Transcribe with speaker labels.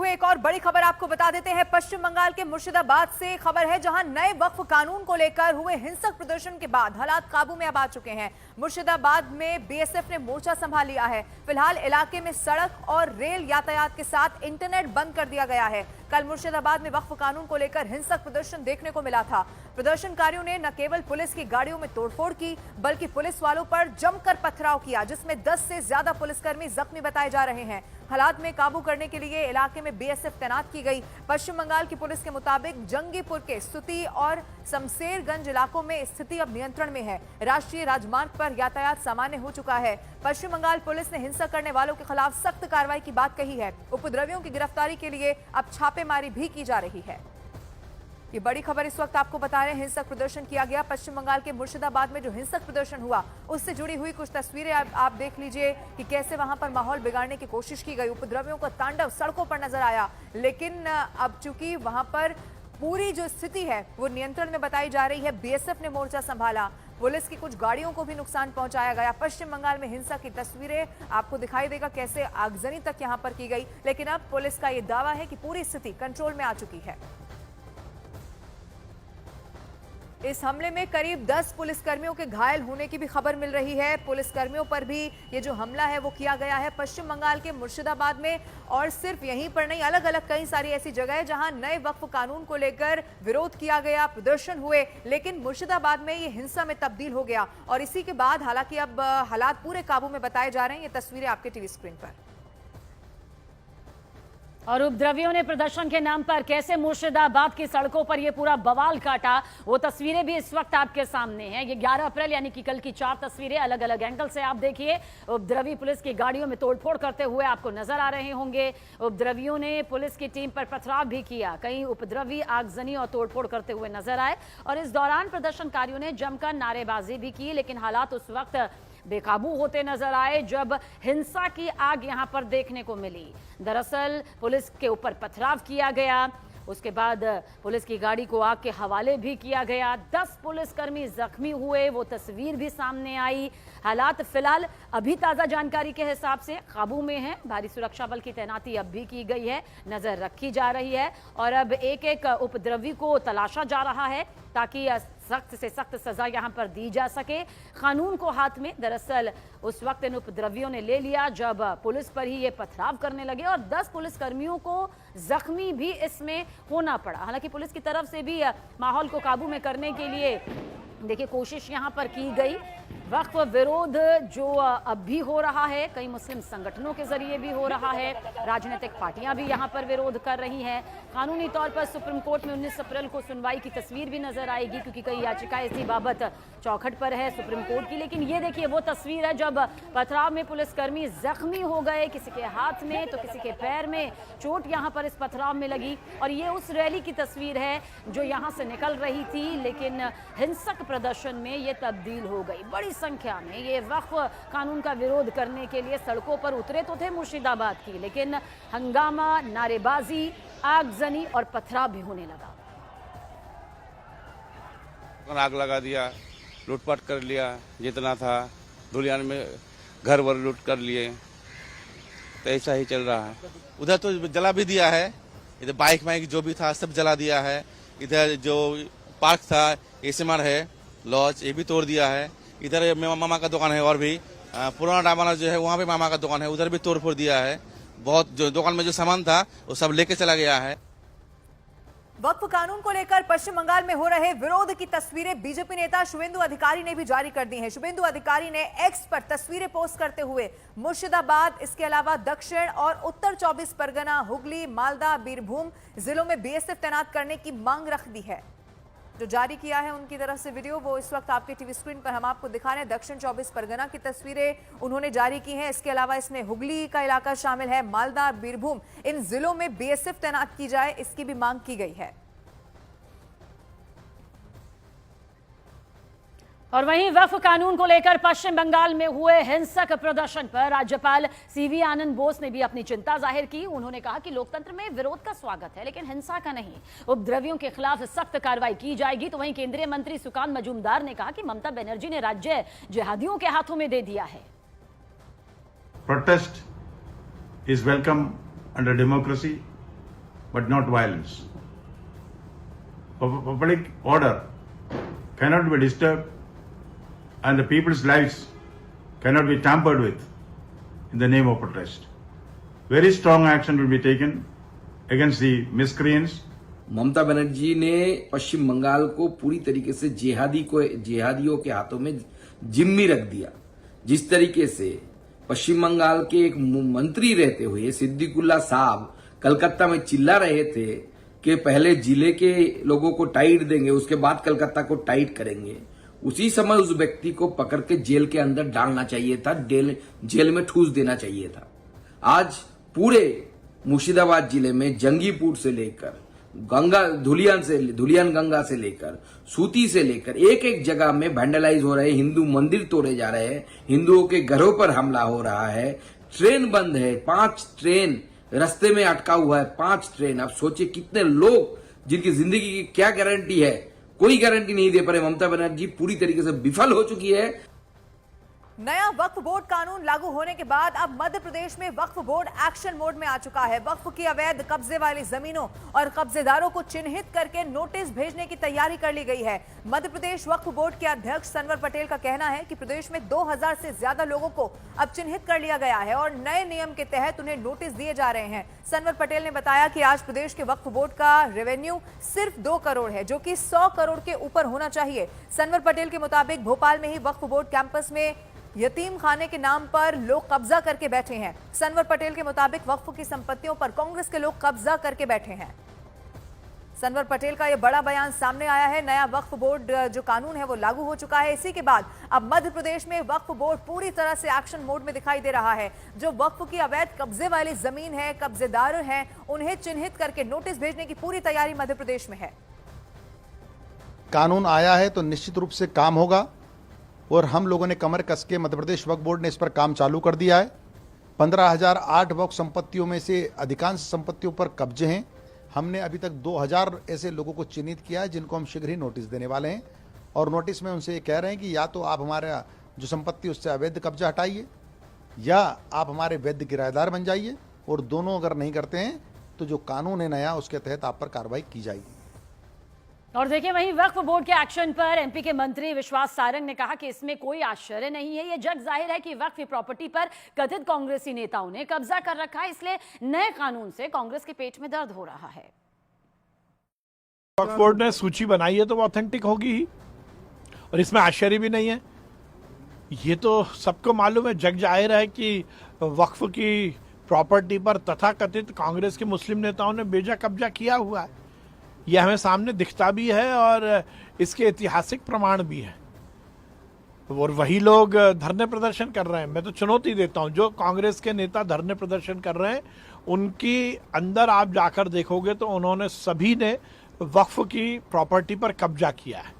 Speaker 1: हुए एक और बड़ी खबर आपको बता देते हैं। पश्चिम बंगाल के मुर्शिदाबाद से खबर है, जहां नए वक्फ कानून को लेकर हुए हिंसक प्रदर्शन के बाद हालात काबू में अब आ चुके हैं। मुर्शिदाबाद में बीएसएफ ने मोर्चा संभाल लिया है। फिलहाल इलाके में सड़क और रेल यातायात के साथ इंटरनेट बंद कर दिया गया है। कल मुर्शिदाबाद में वक्फ कानून को लेकर हिंसक प्रदर्शन देखने को मिला था। प्रदर्शनकारियों ने न केवल पुलिस की गाड़ियों में तोड़फोड़ की, बल्कि पुलिस वालों पर जमकर पथराव किया, जिसमें 10 से ज्यादा पुलिसकर्मी जख्मी बताए जा रहे हैं। हालात में काबू करने के लिए इलाके में बीएसएफ तैनात की गई। पश्चिम बंगाल की पुलिस के मुताबिक जंगीपुर के स्तुति और शमशेरगंज इलाकों में स्थिति अब नियंत्रण में है। राष्ट्रीय राजमार्ग पर यातायात सामान्य हो चुका है। पश्चिम बंगाल पुलिस ने हिंसा करने वालों के खिलाफ सख्त कार्रवाई की बात कही है। उपद्रवियों की गिरफ्तारी के लिए अब छापेमारी भी की जा रही है। ये बड़ी खबर इस वक्त आपको बता रहे हैं। हिंसक प्रदर्शन किया गया पश्चिम बंगाल के मुर्शिदाबाद में। जो हिंसक प्रदर्शन हुआ उससे जुड़ी हुई कुछ तस्वीरें आप देख लीजिए कि कैसे वहां पर माहौल बिगाड़ने की कोशिश की गई। उपद्रवियों का तांडव सड़कों पर नजर आया, लेकिन अब चूंकि वहां पर पूरी जो स्थिति है वो नियंत्रण में बताई जा रही है। बीएसएफ ने मोर्चा संभाला, पुलिस की कुछ गाड़ियों को भी नुकसान पहुंचाया गया। पश्चिम बंगाल में हिंसा की तस्वीरें आपको दिखाई देगा कैसे आगजनी तक यहां पर की गई, लेकिन अब पुलिस का यह दावा है कि पूरी स्थिति कंट्रोल में आ चुकी है। इस हमले में करीब 10 पुलिसकर्मियों के घायल होने की भी खबर मिल रही है। पुलिसकर्मियों पर भी ये जो हमला है वो किया गया है पश्चिम बंगाल के मुर्शिदाबाद में। और सिर्फ यहीं पर नहीं, अलग अलग कई सारी ऐसी जगह है जहां नए वक्फ कानून को लेकर विरोध किया गया, प्रदर्शन हुए, लेकिन मुर्शिदाबाद में ये हिंसा में तब्दील हो गया। और इसी के बाद हालांकि अब हालात पूरे काबू में बताए जा रहे हैं। ये तस्वीरें आपके टीवी स्क्रीन पर।
Speaker 2: और उपद्रवियों ने प्रदर्शन के नाम पर कैसे मुर्शिदाबाद की सड़कों पर यह पूरा बवाल काटा, वो तस्वीरें भी इस वक्त आपके सामने हैं। ये 11 अप्रैल यानी कि कल की 4 तस्वीरें अलग अलग एंगल से आप देखिए। उपद्रवी पुलिस की गाड़ियों में तोड़फोड़ करते हुए आपको नजर आ रहे होंगे। उपद्रवियों ने पुलिस की टीम पर पथराव भी किया। कई उपद्रवी आगजनी और तोड़फोड़ करते हुए नजर आए और इस दौरान प्रदर्शनकारियों ने जमकर नारेबाजी भी की, लेकिन हालात उस वक्त बेकाबू होते नजर आए जब हिंसा की आग यहां पर देखने को मिली। दरअसल पुलिस के ऊपर पथराव किया गया, उसके बाद पुलिस की गाड़ी को आग के हवाले भी किया गया। 10 पुलिसकर्मी जख्मी हुए, वो तस्वीर भी सामने आई। हालात फिलहाल अभी ताजा जानकारी के हिसाब से काबू में हैं। भारी सुरक्षा बल की तैनाती अब भी की गई है, नजर रखी जा रही है और अब एक एक उपद्रवी को तलाशा जा रहा है ताकि सख्त से सख्त सजा यहां पर दी जा सके। कानून को हाथ में दरअसल उस वक्त इन उपद्रवियों ने ले लिया जब पुलिस पर ही ये पथराव करने लगे और 10 पुलिसकर्मियों को जख्मी भी इसमें होना पड़ा। हालांकि पुलिस की तरफ से भी माहौल को काबू में करने के लिए देखिए कोशिश यहां पर की गई। वक्फ विरोध जो अब भी हो रहा है, कई मुस्लिम संगठनों के जरिए भी हो रहा है, राजनीतिक पार्टियां भी यहां पर विरोध कर रही हैं। कानूनी तौर पर सुप्रीम कोर्ट में 19 अप्रैल को सुनवाई की तस्वीर भी नजर आएगी, क्योंकि कई याचिकाएं इसी बाबत चौखट पर है सुप्रीम कोर्ट की। लेकिन ये देखिए वो तस्वीर है जब पथराव में पुलिसकर्मी जख्मी हो गए, किसी के हाथ में तो किसी के पैर में चोट यहां पर इस पथराव में लगी। और ये उस रैली की तस्वीर है जो यहां से निकल रही थी, लेकिन हिंसक प्रदर्शन में ये तब्दील हो गई। बड़ी संख्या में ये वक्फ कानून का विरोध करने के लिए सड़कों पर उतरे तो थे मुर्शिदाबाद की, लेकिन हंगामा, नारेबाजी, आगजनी और पथराव भी होने लगा।
Speaker 3: आग लगा दिया, लूटपाट कर लिया, जितना था धुलियान में घर वर लूट कर लिए, तो ऐसा ही चल रहा है। उधर तो जला भी दिया है, इधर बाइक वाइक जो भी था सब जला दिया है। इधर जो पार्क था, एसएमआर है, लॉज, ये भी तोड़ दिया है। इधर मामा का दुकान है और भी पुराना डामाना जो है वहाँ पे मामा का दुकान है, उधर भी तोड़ फोड़ दिया है। बहुत जो दुकान में जो सामान था वो सब लेके चला गया है।
Speaker 1: वक्फ कानून को लेकर पश्चिम बंगाल में हो रहे विरोध की तस्वीरें बीजेपी नेता शुभेंदु अधिकारी ने भी जारी कर दी हैं। शुभेंदु अधिकारी ने एक्स पर तस्वीरें पोस्ट करते हुए मुर्शिदाबाद, इसके अलावा दक्षिण और उत्तर 24 परगना, हुगली, मालदा, बीरभूम जिलों में बीएसएफ तैनात करने की मांग रख दी है। जो जारी किया है उनकी तरफ से वीडियो वो इस वक्त आपके टीवी स्क्रीन पर हम आपको दिखा रहे हैं। दक्षिण 24 परगना की तस्वीरें उन्होंने जारी की हैं। इसके अलावा इसमें हुगली का इलाका शामिल है, मालदा, बीरभूम, इन जिलों में बीएसएफ तैनात की जाए, इसकी भी मांग की गई है।
Speaker 2: और वहीं वक्फ कानून को लेकर पश्चिम बंगाल में हुए हिंसक प्रदर्शन पर राज्यपाल सीवी आनंद बोस ने भी अपनी चिंता जाहिर की। उन्होंने कहा कि लोकतंत्र में विरोध का स्वागत है, लेकिन हिंसा का नहीं। उपद्रवियों के खिलाफ सख्त कार्रवाई की जाएगी। तो वहीं केंद्रीय मंत्री सुकांत मजूमदार ने कहा कि ममता बनर्जी ने राज्य जिहादियों के हाथों में दे दिया है।
Speaker 4: Protest is welcome under democracy but not violence. Public order cannot be disturbed and the people's lives cannot be tampered with in the name of protest. Very strong action will be taken against the miscreants.
Speaker 5: Mamata Banerjee ने पश्चिम बंगाल को पूरी तरीके से जिहादियों के हाथों में जिम्मी रख दिया। जिस तरीके से पश्चिम बंगाल के एक मंत्री रहते हुए सिद्दीकुल्ला साहब कलकत्ता में चिल्ला रहे थे कि पहले जिले के लोगों को टाइट देंगे, उसके बाद कलकत्ता को टाइट करेंगे, उसी समय उस व्यक्ति को पकड़ के जेल के अंदर डालना चाहिए था, जेल में ठूस देना चाहिए था। आज पूरे मुर्शिदाबाद जिले में जंगीपुर से लेकर धुलियान गंगा से लेकर सूती से लेकर एक एक जगह में वैंडलाइज हो रहे, हिंदू मंदिर तोड़े जा रहे हैं, हिंदुओं के घरों पर हमला हो रहा है, ट्रेन बंद है, 5 ट्रेन रास्ते में अटका हुआ है, 5 ट्रेन। आप सोचिए कितने लोग जिनकी जिंदगी की क्या गारंटी है, कोई गारंटी नहीं दे पा रहे। ममता बनर्जी पूरी तरीके से विफल हो चुकी है।
Speaker 1: नया वक्फ बोर्ड कानून लागू होने के बाद अब मध्य प्रदेश में वक्फ बोर्ड एक्शन मोड में आ चुका है। वक्फ की अवैध कब्जे वाली जमीनों और कब्जेदारों को चिन्हित करके नोटिस भेजने की तैयारी कर ली गई है। मध्य प्रदेश वक्फ बोर्ड के अध्यक्ष सनवर पटेल का कहना है कि प्रदेश में 2000 से ज्यादा लोगों को अब चिन्हित कर लिया गया है और नए नियम के तहत उन्हें नोटिस दिए जा रहे हैं। सनवर पटेल ने बताया कि आज प्रदेश के वक्फ बोर्ड का रेवेन्यू सिर्फ 2 करोड़ है, जो कि 100 करोड़ के ऊपर होना चाहिए। सनवर पटेल के मुताबिक भोपाल में ही वक्फ बोर्ड कैंपस में यतीम खाने के नाम पर लोग कब्जा करके बैठे हैं। सनवर पटेल के मुताबिक वक्फ की संपत्तियों पर कांग्रेस के लोग कब्जा करके बैठे हैं। सनवर पटेल का यह बड़ा बयान सामने आया है। नया वक्फ बोर्ड जो कानून है वो लागू हो चुका है। इसी के बाद अब मध्य प्रदेश में वक्फ बोर्ड पूरी तरह से एक्शन मोड में दिखाई दे रहा है। जो वक्फ की अवैध कब्जे वाली जमीन है, कब्जेदार हैं, उन्हें चिन्हित करके नोटिस भेजने की पूरी तैयारी मध्य प्रदेश में है।
Speaker 6: कानून आया है तो निश्चित रूप से काम होगा और हम लोगों ने कमर कस के मध्य प्रदेश वक्फ बोर्ड ने इस पर काम चालू कर दिया है। 15,008 वक्फ संपत्तियों में से अधिकांश संपत्तियों पर कब्जे हैं। हमने अभी तक 2000 ऐसे लोगों को चिन्हित किया है जिनको हम शीघ्र ही नोटिस देने वाले हैं और नोटिस में उनसे ये कह रहे हैं कि या तो आप हमारा जो संपत्ति उससे अवैध कब्जा हटाइए या आप हमारे वैध किराएदार बन जाइए, और दोनों अगर नहीं करते हैं तो जो कानून है नया उसके तहत आप पर कार्रवाई की जाएगी।
Speaker 2: और देखिए, वहीं वक्फ बोर्ड के एक्शन पर एमपी के मंत्री विश्वास सारंग ने कहा कि इसमें कोई आश्चर्य नहीं है। यह जग जाहिर है कि वक्फ प्रॉपर्टी पर कथित कांग्रेसी नेताओं ने कब्जा कर रखा है, इसलिए नए कानून से कांग्रेस के पेट में दर्द हो रहा है।
Speaker 7: वक्फ बोर्ड ने सूची बनाई है तो वो ऑथेंटिक होगी ही, और इसमें आश्चर्य भी नहीं है। ये तो सबको मालूम है, जग जाहिर है कि वक्फ की प्रॉपर्टी पर तथाकथित कांग्रेस के मुस्लिम नेताओं ने बेजा कब्जा किया हुआ है। यह हमें सामने दिखता भी है और इसके ऐतिहासिक प्रमाण भी है, और वही लोग धरने प्रदर्शन कर रहे हैं। मैं तो चुनौती देता हूं, जो कांग्रेस के नेता धरने प्रदर्शन कर रहे हैं उनकी अंदर आप जाकर देखोगे तो उन्होंने सभी ने वक्फ की प्रॉपर्टी पर कब्जा किया है।